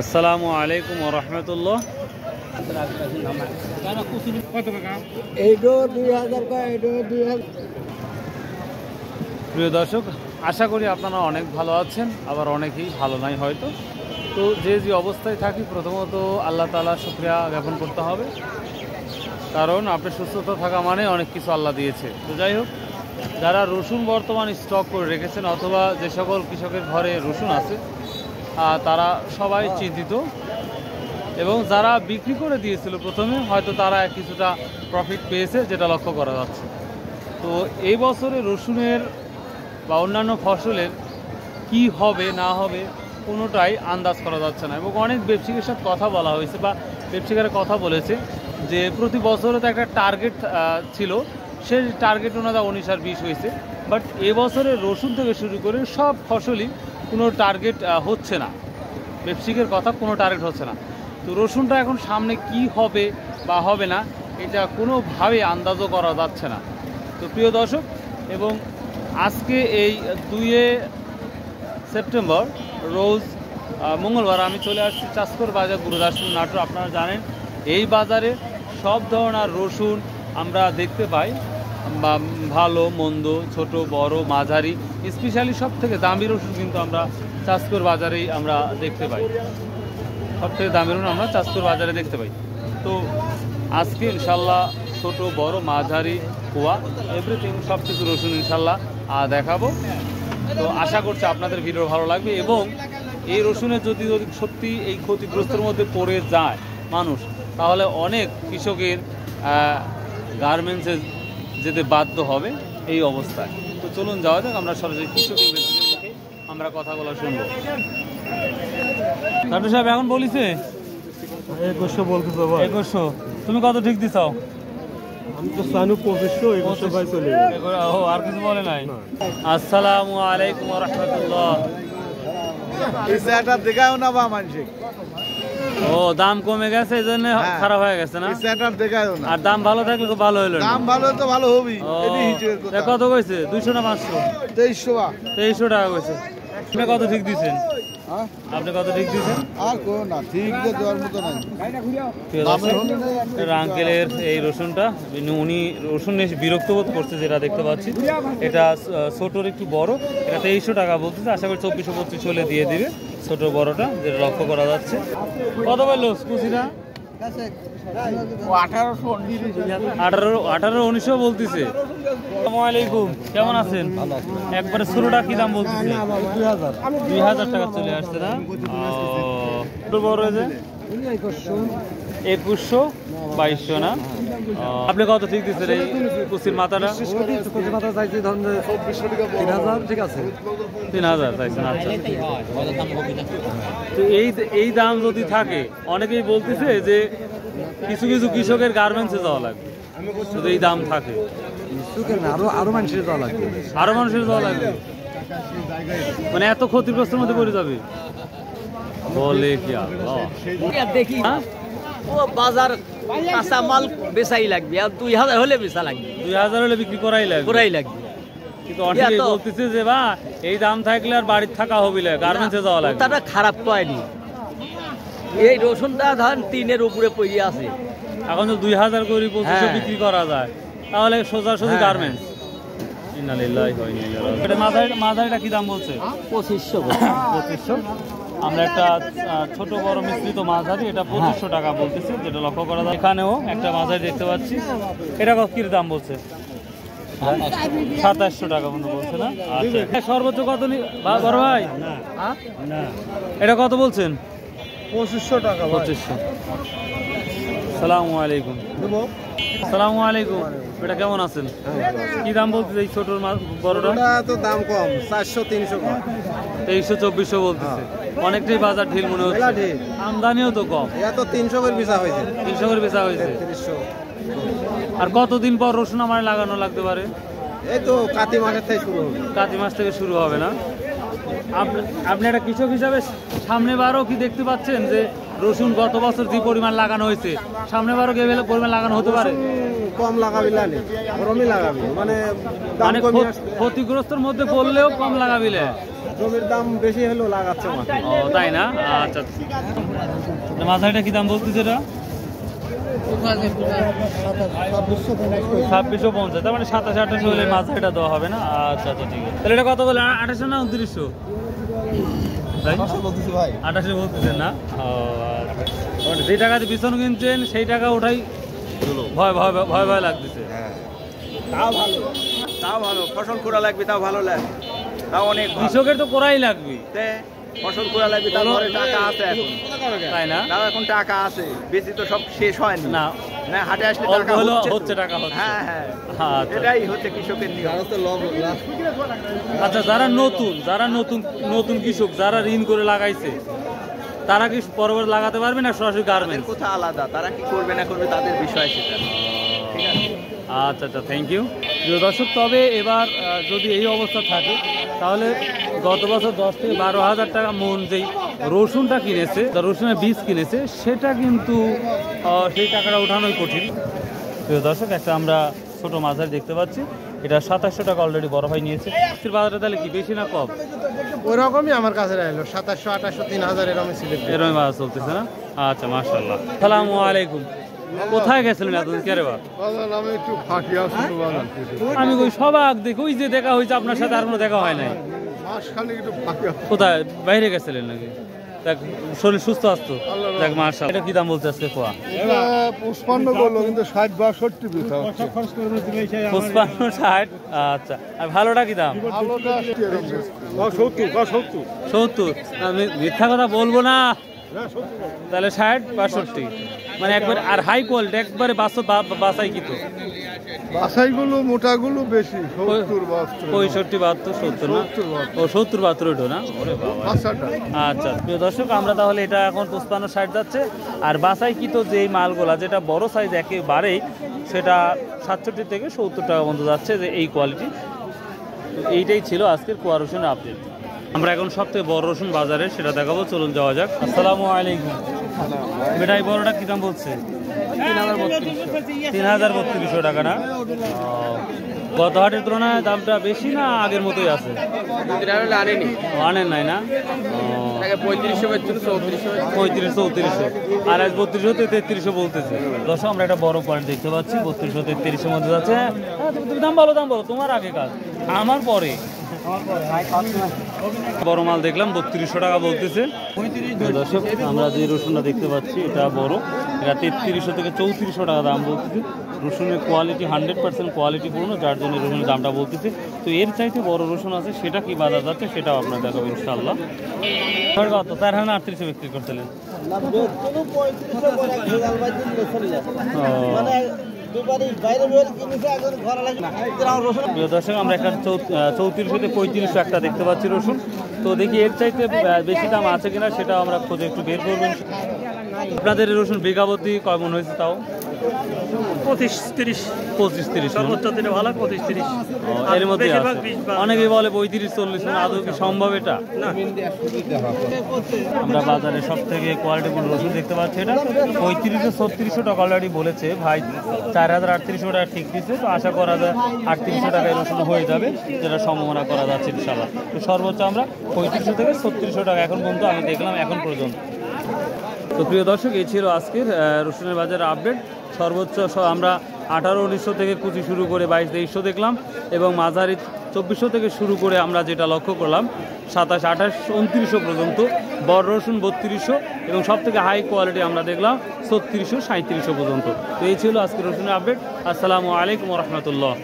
আসসালামু আলাইকুম ওয়া রাহমাতুল্লাহ। প্রিয় দর্শক, আশা করি আপনারা অনেক ভালো আছেন, আবার অনেকেই ভালো নাই হয়তো। তো যে অবস্থায় থাকি, প্রথমত আল্লাহ তাআলা শুকরিয়া জ্ঞাপন করতে হবে, কারণ আপনি সুস্থতা থাকা মানে অনেক কিছু আল্লাহ দিয়েছে। তো যাই হোক, যারা রসুন বর্তমান স্টক করে রেখেছেন অথবা যে সকল কৃষকের ঘরে রসুন আছে তারা সবাই চিন্তিত, এবং যারা বিক্রি করে দিয়েছিল প্রথমে হয়তো তারা কিছুটা প্রফিট পেয়েছে, যেটা লক্ষ্য করা যাচ্ছে। তো এই বছরে রসুনের বা অন্যান্য ফসলের কি হবে না হবে কোনোটাই আন্দাজ করা যাচ্ছে না। এবং অনেক ব্যবসায়ীর সাথে কথা বলা হয়েছে বা ব্যবসায়ীরা কথা বলেছে যে প্রতি বছরে তো একটা টার্গেট ছিল, সেই টার্গেট ওনারা 19 আর 20 হয়েছে, বাট এবছরে রসুন থেকে শুরু করে সব ফসলই কোনো টার্গেট হচ্ছে না। ব্যবসায়ীর কথা, কোনো টার্গেট হচ্ছে না। তো রসুনটা এখন সামনে কি হবে বা হবে না এটা কোনোভাবে আন্দাজও করা যাচ্ছে না। তো প্রিয় দর্শক, এবং আজকে এই 2 সেপ্টেম্বর রোজ মঙ্গলবার আমি চলে আসছি চাষকর বাজার, গুরুদাসপুর, নাটোর। আপনারা জানেন এই বাজারে সব ধরনের রসুন আমরা দেখতে পাই, ভালো মন্দ, ছোট বড় মাঝারি, স্পেশালি সব থেকে দামি রসুন কিন্তু আমরা চাষকর বাজারেই আমরা দেখতে পাই। সব থেকে দামি রসুন আমরা চাষকর বাজারে দেখতে পাই। তো আজকে ইনশাল্লাহ ছোট বড় মাঝারি কুয়া এভরিথিং সব কিছু রসুন ইনশাল্লাহ দেখাবো। তো আশা করছি আপনাদের ভিডিও ভালো লাগবে, এবং এই রসুনের যদি সত্যি এই ক্ষতিগ্রস্তের মধ্যে পড়ে যায় মানুষ, তাহলে অনেক কৃষকের গার্মেন্টসে যেতে বাধ্য হবে এই অবস্থায়। তো চলুন যাওয়া যাক, আমরা সরাসরি কৃষকের থেকে আমরা কথা বলা শুনবো। ডাক্তার সাহেব এখন বলিছে 2100 বলতে তো ভাই 2100, তুমি কত ঠিক দিছাও? আমি তো সানু 2500 ভাই চলে ও, আর কিছু বলে নাই? আসসালামু আলাইকুম ওয়া রাহমাতুল্লাহ। ইসাটা দেখাও না বা মানছে। ও, দাম কমে গেছে এজন্য খারাপ হয়ে গেছে না? ইসাটা দেখাও না। আর দাম ভালো থাকলে খুব ভালো হলো। দাম ভালো তো ভালো হবেই, এটাই হিসেবের কথা। কত কইছে? 200 না 500? 2300 টাকা কইছে। আপনি কত ঠিক দিছেন? হ্যাঁ, আপনি কত ঠিক দিছেন? আর কো না, ঠিক যে দেওয়ার মতো নাই। আঙ্কেলের এই রসুনটা, উনি রসুন নিয়ে বিরক্ত বোধ করছে, যেটা দেখতে পাচ্ছি। এটা ছোটোর একটু বড়, এটা 2300 টাকা বলতেছে। আশা করি 2425 হলে দিয়ে দিবে ছোট বড়টা, যেটা লক্ষ্য করা যাচ্ছে। কত বললো কুচিটা? 18-1900 বলতেছে। আসসালামু আলাইকুম, কেমন আছেন? একবারে শুরুটা কি দাম বলতেছে? 2000 টাকা চলে আসছে না? বড় হয়েছে 2100, 2200 না? আপনি কত ঠিক দিচ্ছেন এই কুচির মাথাটা? 3000 ঠিক আছে, 3000 চাইছেন। আচ্ছা, তো এই দাম যদি থাকে, অনেকেই বলতেছে যে কিছু কিছু কৃষকের গার্মেন্টসে যাওয়া লাগবে যদি এই দাম থাকে। আরো মানুষের যাওয়া লাগবে, আরো মানুষের যাওয়া লাগবে, মানে এত ক্ষতিগ্রস্তের মধ্যে পড়ে যাবে বলে কি? দেখি ও বাজার কাঁচা মাল বেচাই লাগবে, আর 2000 হলে বেচা লাগবে, 2000 হলে বিক্রি করাই লাগবে। কিন্তু অনেকেই বলতেছে যে বা এই দাম থাকলে আর বাড়ির থাকা হবে না, গার্মেন্টসে যাওয়া লাগবে। তাটা খারাপ কয়নি, এই রসুনটা ধরেন 3-এর উপরে পড়ে আছে। এখন তো 2000 করে 2500 বিক্রি করা যায়, তাহলে সোজাসুজি গার্মেন্টস। মাঝারিটা কি দাম বলছে? 2500। আমরা একটা ছোট বড় মিশ্রিত মাঝারি, এটা 2500 টাকা বলতেছে, যেটা লক্ষ্য করা যায়। এখানেও একটা মাঝারি দেখতে পাচ্ছি, এটা কি দাম বলছে? 2700 টাকা মনে বলছে না? আচ্ছা, সর্বোচ্চ কত বড় ভাই? এটা কত বলছেন? 2500 টাকা। 2500। আসসালামু আলাইকুম। আসসালামু আলাইকুম, এটা কেমন আছেন? কি দাম বলতে এই ছোট বড়টা? তো দাম কম, 400-300 কম। 2300-2400 বলতেছে। অনেকটাই বাজার ঢিল মনে হচ্ছে, আমদানিও তো কম। এত 300 করে বেচা হয়েছে, 300 করে বেচা হয়েছে। 300। আর কতদিন পর রসুন আমার লাগানো লাগতে পারে? এই তো কাতি মাসের থেকে শুরু হবে। কাতি মাস থেকে শুরু হবে না? আপনি একটা কৃষক হিসাবে সামনে বারও কি দেখতে পাচ্ছেন যে রসুন গত বছর যে পরিমাণ লাগানো হয়েছে, সামনে বারও কি পরিমাণ লাগানো হতে পারে? কম লাগাবি, গরমই লাগাবি, মানে ক্ষতিগ্রস্তের মধ্যে পড়লেও কম লাগাবিলে। জমির দাম বেশি হলেও লাগাচ্ছে মাঠে। ও তাই না? আচ্ছা, মাঝারিটা কি দাম বলতেছে এটা? 2650, তার মানে 27-28 হলে মাঝারিটা দেওয়া হবে না? আচ্ছা আচ্ছা, ঠিক আছে। তাহলে এটা কত বলে, 2800 না 2900? ভাই 2800 বলতেছেন না? ও আচ্ছা, যে টাকাতে বিছন কিনছেন সেই টাকা ওঠাই ভয় ভয় ভয় ভয় লাগতেছে। তাও ভালো ফসল করা লাগবে, তাও ভালো লাগে, তাও অনেক কৃষকের তো করাই লাগবে, ফসল করা লাগবে, তাও ঘরে টাকা আছে এখন, তাই না? তাও এখন টাকা আছে, বেশি তো সব শেষ হয়নি না, না, হাটে আসলে অল্প টাকা হলেও হচ্ছে হচ্ছে, তো। টাকা হচ্ছে। হ্যাঁ হ্যাঁ, আচ্ছা এটাই হচ্ছে কৃষকের নিয়ম। আচ্ছা, যারা নতুন নতুন কৃষক, যারা ঋণ করে লাগাইছে, তারা কি পরবর্তী লাগাতে পারবে না সরাসরি তাদের গার্মেন্টস? কথা আলাদা, তারা কি করবে না করবে তাদের বিষয় সেটা, ঠিক আছে। আচ্ছা আচ্ছা, থ্যাংক ইউ প্রিয় দর্শক। তবে এবার যদি এই অবস্থা থাকে তাহলে গত বছর 10 থেকে 12,000 টাকা মন যেই রসুনটা কিনেছে, রসুনের বীজ কিনেছে, সেটা কিন্তু সেই টাকাটা ওঠানোই কঠিন। প্রিয় দর্শক, একটা আমরা ছোট মাঝারি দেখতে পাচ্ছি, এটা 2700 টাকা অলরেডি বড় ভাই নিয়েছে। বাজারে তাহলে কি বেশি না কম? ওই রকমই আমার কাছে রইলো 2700, 2800, 3000 এরকম ছিল। এরকম বাজার চলতেছে না? আচ্ছা, মাশাআল্লাহ। আসসালামু আলাইকুম। কোথায় গেছিলেন এতদিন? কে রে বা? আমি একটু ফাঁকি আসছি বাজার থেকে। আমি ওই সবাক দেখি, ওই যে দেখা হয়েছে আপনার সাথে, আর কোনো দেখা হয় নাই। মাসখানে একটু ফাঁকি আসছি। কোথায়, বাইরে গেছিলেন নাকি? দেখ, শরীর সুস্থ আসতো? দেখ মাশাআল্লাহ। এটা কি দাম বলছে আজকে কোয়া? এটা 55 বললো, কিন্তু 60-62 বিঘা হচ্ছে। 55, 60। আচ্ছা, আর ভালোটা কি দাম? ভালোটা এরকম 70। আমি মিথ্যা কথা বলবো না, তাহলে 60-62, মানে একবার। আর হাই কোয়ালিটি একবারে বাসাই কি তো? বাসাইগুলো মোটাগুলো বেশি 70-72। 65-72-70 না? ও 70-72 ওটা না? ওরে বাবা। বাসাটা আচ্ছা প্রিয় দর্শক, আমরা তাহলে এটা এখন 55-60 যাচ্ছে। আর বাসাই কি তো যেই মালগুলা, যেটা বড় সাইজ একেবারেই, সেটা 67 থেকে 70 টাকা পর্যন্ত যাচ্ছে, যে এই কোয়ালিটি। এইটাই ছিল আজকের কুয়া রসুনের আপডেট। আমরা এখন সবথেকে বড় রসুন বাজারে, সেটা দেখাবো, চলুন যাওয়া যাক। আসসালামু আলাইকুম। বেটাই বড়টা কি দাম বলছে? 3000-3200 টাকা না? গত হাটের তুলনায় দামটা বেশি না আগের মতোই আছে? আনেন নাই না? 3500-3400, আর আজ 3200-3300 বলতেছে। দর্শক, আমরা একটা বড় পয়েন্ট দেখতে পাচ্ছি, 3200-3300 মধ্যে যাচ্ছে। তুমি দাম বলো, তোমার আগে কাজ, আমার পরে। বড় মাল দেখলাম 3200 টাকা বলতেছে। দর্শক, আমরা যে রসুনটা দেখতে পাচ্ছি এটা বড়, এটা 3300 থেকে 3400 টাকা দাম বলতেছে। রসুনের কোয়ালিটি 100% কোয়ালিটি পূর্ণ, যার জন্য রসুনের দামটা বলতেছে। তো এর চাইতে বড় রসুন আছে, সেটা কি বাজার যাচ্ছে সেটাও আপনার দেখাবো ইনশাআল্লাহ। কত 4038 বিক্রি করছিলেন? দর্শক, আমরা একটা 3400-3500 একটা দেখতে পাচ্ছি রসুন। তো দেখি এর চাইতে বেশি দাম আছে কিনা, সেটা আমরা খোঁজে একটু বের করবেন। আপনাদের রসুন বিঘাপতি কেমন হয়েছে? তাও 25-30 সর্বোচ্চ দিনে ভালো, 25-30 এর মধ্যে আছে। অনেকেই বলে 35-40, আদৌ কি সম্ভব এটা? আমরা বাজারে সব থেকে কোয়ালিটিফুল রসুন দেখতে পাচ্ছি, এটা 3500-3600 টাকা অলরেডি বলেছে ভাই। 4038 টাকা ঠিক দিচ্ছে, তো আশা করা যায় 3800 টাকায় রসুন হয়ে যাবে, যেটা সম্ভাবনা করা যাচ্ছে ইনশাআল্লাহ। তো সর্বোচ্চ আমরা 3500 থেকে 3600 টাকা এখন পর্যন্ত আমি দেখলাম এখন পর্যন্ত। তো প্রিয় দর্শক, এই ছিল আজকের রসুনের বাজারের আপডেট। সর্বোচ্চ আমরা 1800-1900 থেকে কুচি শুরু করে 22-2300 দেখলাম, এবং মাঝারি 2400 থেকে শুরু করে আমরা যেটা লক্ষ্য করলাম 27-28-2900 পর্যন্ত। বড় রসুন 3200, এবং সব থেকে হাই কোয়ালিটি আমরা দেখলাম 3600-3700 পর্যন্ত। তো এই ছিল আজকের রসুনের আপডেট। আসসালামু আলাইকুম রহমতুল্লাহ।